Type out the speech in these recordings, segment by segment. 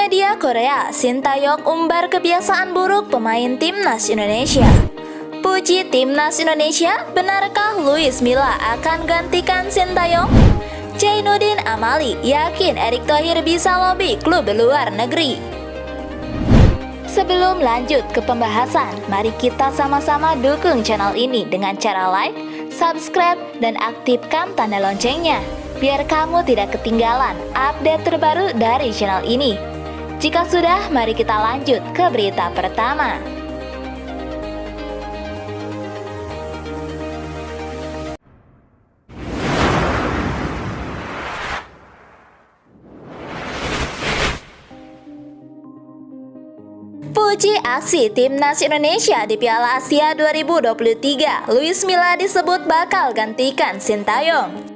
Media Korea, Shin Tae-yong umbar kebiasaan buruk pemain timnas Indonesia. Puji timnas Indonesia, benarkah Luis Milla akan gantikan Shin Tae-yong? Jainuddin Amali yakin Erick Thohir bisa lobi klub luar negeri. Sebelum lanjut ke pembahasan, mari kita sama-sama dukung channel ini dengan cara like, subscribe, dan aktifkan tanda loncengnya, biar kamu tidak ketinggalan update terbaru dari channel ini. Jika sudah, mari kita lanjut ke berita pertama. Puji aksi timnas Indonesia di Piala Asia 2023, Luis Milla disebut bakal gantikan Shin Tae-yong.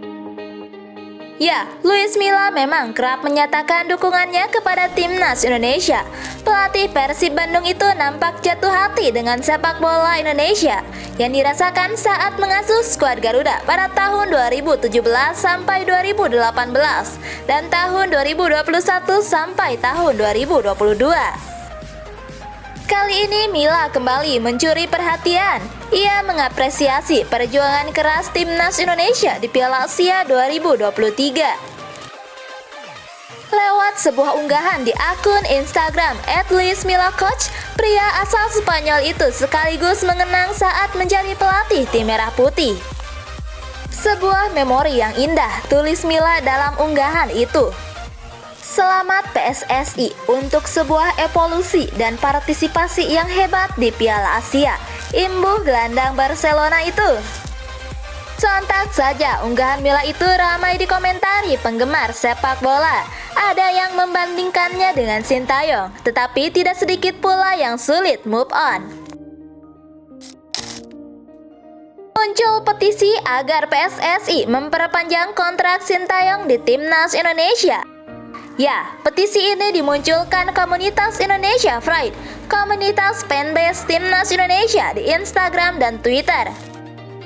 Ya, Luis Milla memang kerap menyatakan dukungannya kepada timnas Indonesia. Pelatih Persib Bandung itu nampak jatuh hati dengan sepak bola Indonesia yang dirasakan saat mengasuh skuad Garuda pada tahun 2017 sampai 2018 dan tahun 2021 sampai tahun 2022. Kali ini Milla kembali mencuri perhatian. Ia mengapresiasi perjuangan keras timnas Indonesia di Piala Asia 2023. Lewat sebuah unggahan di akun Instagram @luismillacoach, pria asal Spanyol itu sekaligus mengenang saat menjadi pelatih tim Merah Putih. Sebuah memori yang indah, tulis Milla dalam unggahan itu. Selamat PSSI untuk sebuah evolusi dan partisipasi yang hebat di Piala Asia, imbuh gelandang Barcelona itu. Sontak saja unggahan Milla itu ramai dikomentari penggemar sepak bola. Ada yang membandingkannya dengan Shin Tae-yong, tetapi tidak sedikit pula yang sulit move on. Muncul petisi agar PSSI memperpanjang kontrak Shin Tae-yong di timnas Indonesia. Ya, petisi ini dimunculkan komunitas Indonesia Pride, komunitas fanbase timnas Indonesia di Instagram dan Twitter.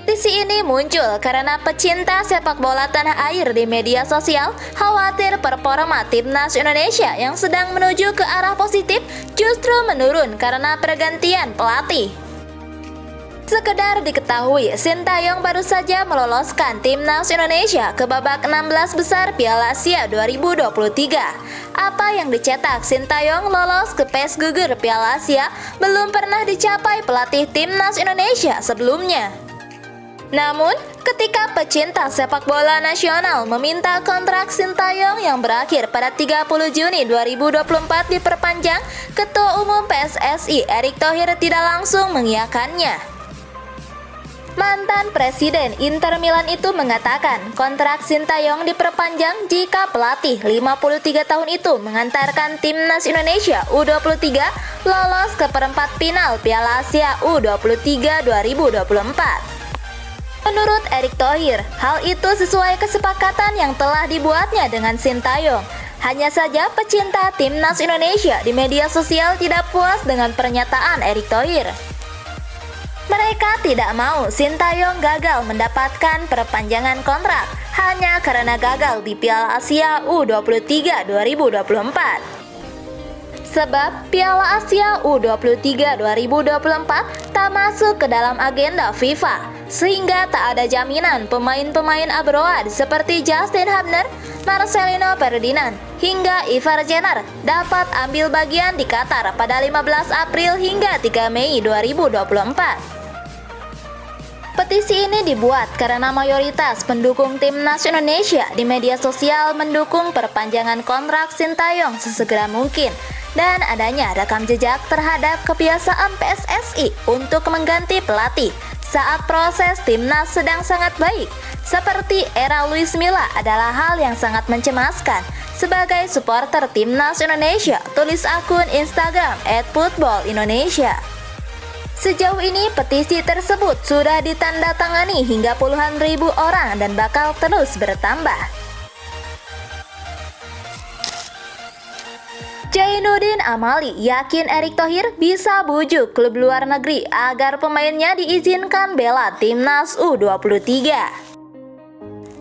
Petisi ini muncul karena pecinta sepak bola tanah air di media sosial khawatir performa timnas Indonesia yang sedang menuju ke arah positif justru menurun karena pergantian pelatih. Sekedar diketahui, Shin Tae-yong baru saja meloloskan timnas Indonesia ke babak 16 besar Piala Asia 2023. Apa yang dicetak Shin Tae-yong lolos ke PES gugur Piala Asia belum pernah dicapai pelatih timnas Indonesia sebelumnya. Namun, ketika pecinta sepak bola nasional meminta kontrak Shin Tae-yong yang berakhir pada 30 Juni 2024 diperpanjang, Ketua Umum PSSI Erick Thohir tidak langsung mengiyakannya. Mantan Presiden Inter Milan itu mengatakan kontrak Shin Tae-yong diperpanjang jika pelatih 53 tahun itu mengantarkan timnas Indonesia U23 lolos ke perempat final Piala Asia U23 2024. Menurut Erick Thohir, hal itu sesuai kesepakatan yang telah dibuatnya dengan Shin Tae-yong. Hanya saja pecinta timnas Indonesia di media sosial tidak puas dengan pernyataan Erick Thohir. Mereka tidak mau Shin Tae-yong gagal mendapatkan perpanjangan kontrak hanya karena gagal di Piala Asia U23 2024. Sebab Piala Asia U23 2024 tak masuk ke dalam agenda FIFA, sehingga tak ada jaminan pemain-pemain abroad seperti Justin Hubner, Marcelino Ferdinand, hingga Ivar Jenner dapat ambil bagian di Qatar pada 15 April hingga 3 Mei 2024. Petisi ini dibuat karena mayoritas pendukung timnas Indonesia di media sosial mendukung perpanjangan kontrak Shin Tae-yong sesegera mungkin dan adanya rekam jejak terhadap kebiasaan PSSI untuk mengganti pelatih saat proses timnas sedang sangat baik, seperti era Luis Milla adalah hal yang sangat mencemaskan sebagai supporter timnas Indonesia, tulis akun Instagram @footballindonesia. Sejauh ini petisi tersebut sudah ditandatangani hingga puluhan ribu orang dan bakal terus bertambah. Jainuddin Amali yakin Erick Thohir bisa bujuk klub luar negeri agar pemainnya diizinkan bela timnas U23.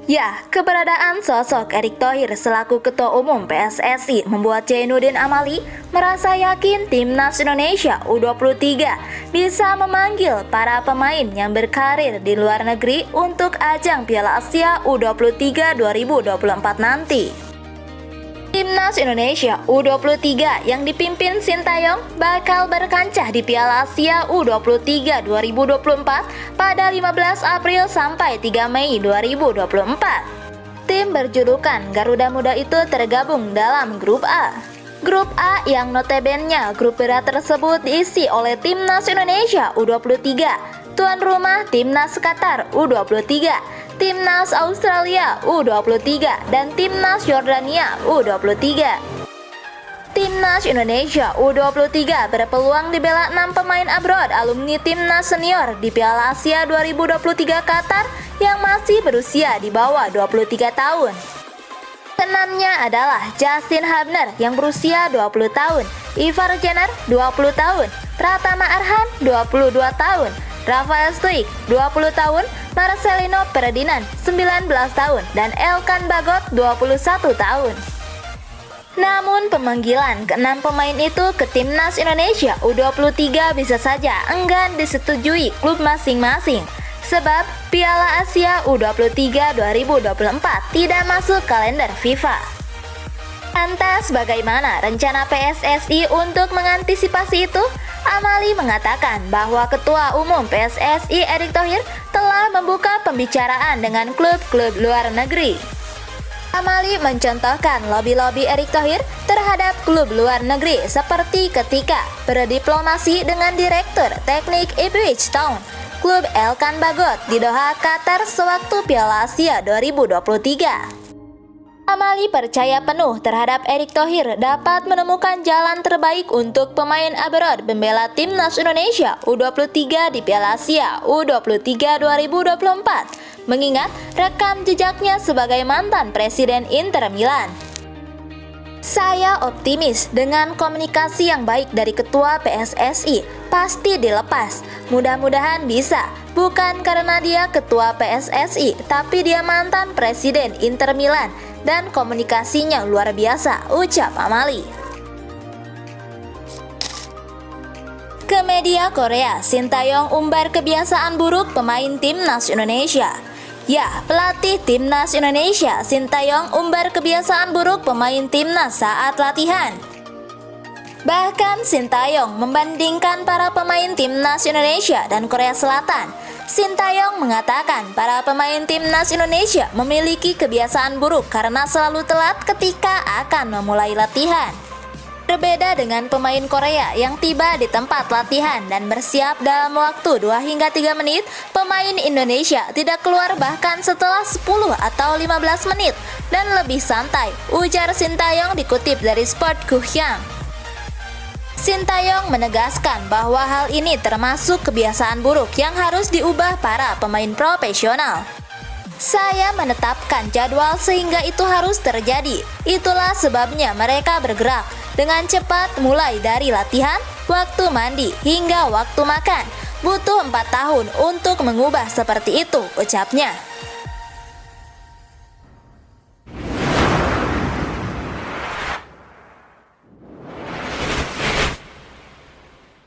Ya, keberadaan sosok Erick Thohir selaku Ketua Umum PSSI membuat Zainuddin Amali merasa yakin Timnas Indonesia U23 bisa memanggil para pemain yang berkarir di luar negeri untuk ajang Piala Asia U23 2024 nanti. Timnas Indonesia U23 yang dipimpin Sintayong bakal berkancah di Piala Asia U23 2024 pada 15 April sampai 3 Mei 2024. Tim berjulukan Garuda Muda itu tergabung dalam Grup A. Grup A yang notabene grup berat tersebut diisi oleh Timnas Indonesia U23, tuan rumah Timnas Qatar U23, Timnas Australia U23, dan Timnas Yordania U23. Timnas Indonesia U23 berpeluang dibela 6 pemain abroad alumni Timnas senior di Piala Asia 2023 Qatar yang masih berusia di bawah 23 tahun. Keenamnya adalah Justin Hubner yang berusia 20 tahun, Ivar Jenner 20 tahun, Pratama Arhan 22 tahun, Rafael Struijk 20 tahun, Marcelino Ferdinand 19 tahun, dan Elkan Bagot 21 tahun. Namun pemanggilan ke-6 pemain itu ke Timnas Indonesia U23 bisa saja enggan disetujui klub masing-masing, sebab Piala Asia U23 2024 tidak masuk kalender FIFA. Lantas bagaimana rencana PSSI untuk mengantisipasi itu? Amali mengatakan bahwa Ketua Umum PSSI Erick Thohir telah membuka pembicaraan dengan klub-klub luar negeri. Amali mencontohkan lobi-lobi Erick Thohir terhadap klub luar negeri seperti ketika berdiplomasi dengan Direktur Teknik Ipswich Town, klub Elkan Bagot di Doha, Qatar sewaktu Piala Asia 2023. Amali percaya penuh terhadap Erick Thohir dapat menemukan jalan terbaik untuk pemain abroad membela Timnas Indonesia U23 di Piala Asia U23 2024, mengingat rekam jejaknya sebagai mantan Presiden Inter Milan. Saya optimis dengan komunikasi yang baik dari Ketua PSSI, pasti dilepas. Mudah-mudahan bisa, bukan karena dia Ketua PSSI, tapi dia mantan Presiden Inter Milan, dan komunikasinya luar biasa, ucap Amali. Ke media Korea, Sintayong umbar kebiasaan buruk pemain Timnas Indonesia. Ya, pelatih Timnas Indonesia Sintayong umbar kebiasaan buruk pemain Timnas saat latihan. Bahkan Sintayong membandingkan para pemain Timnas Indonesia dan Korea Selatan. Sintayong mengatakan para pemain Timnas Indonesia memiliki kebiasaan buruk karena selalu telat ketika akan memulai latihan. Berbeda dengan pemain Korea yang tiba di tempat latihan dan bersiap dalam waktu 2 hingga 3 menit, pemain Indonesia tidak keluar bahkan setelah 10 atau 15 menit dan lebih santai, ujar Sintayong dikutip dari Sport Kuhyang. Sintayong menegaskan bahwa hal ini termasuk kebiasaan buruk yang harus diubah para pemain profesional. Saya menetapkan jadwal sehingga itu harus terjadi. Itulah sebabnya mereka bergerak dengan cepat mulai dari latihan, waktu mandi, hingga waktu makan. Butuh 4 tahun untuk mengubah seperti itu, ucapnya.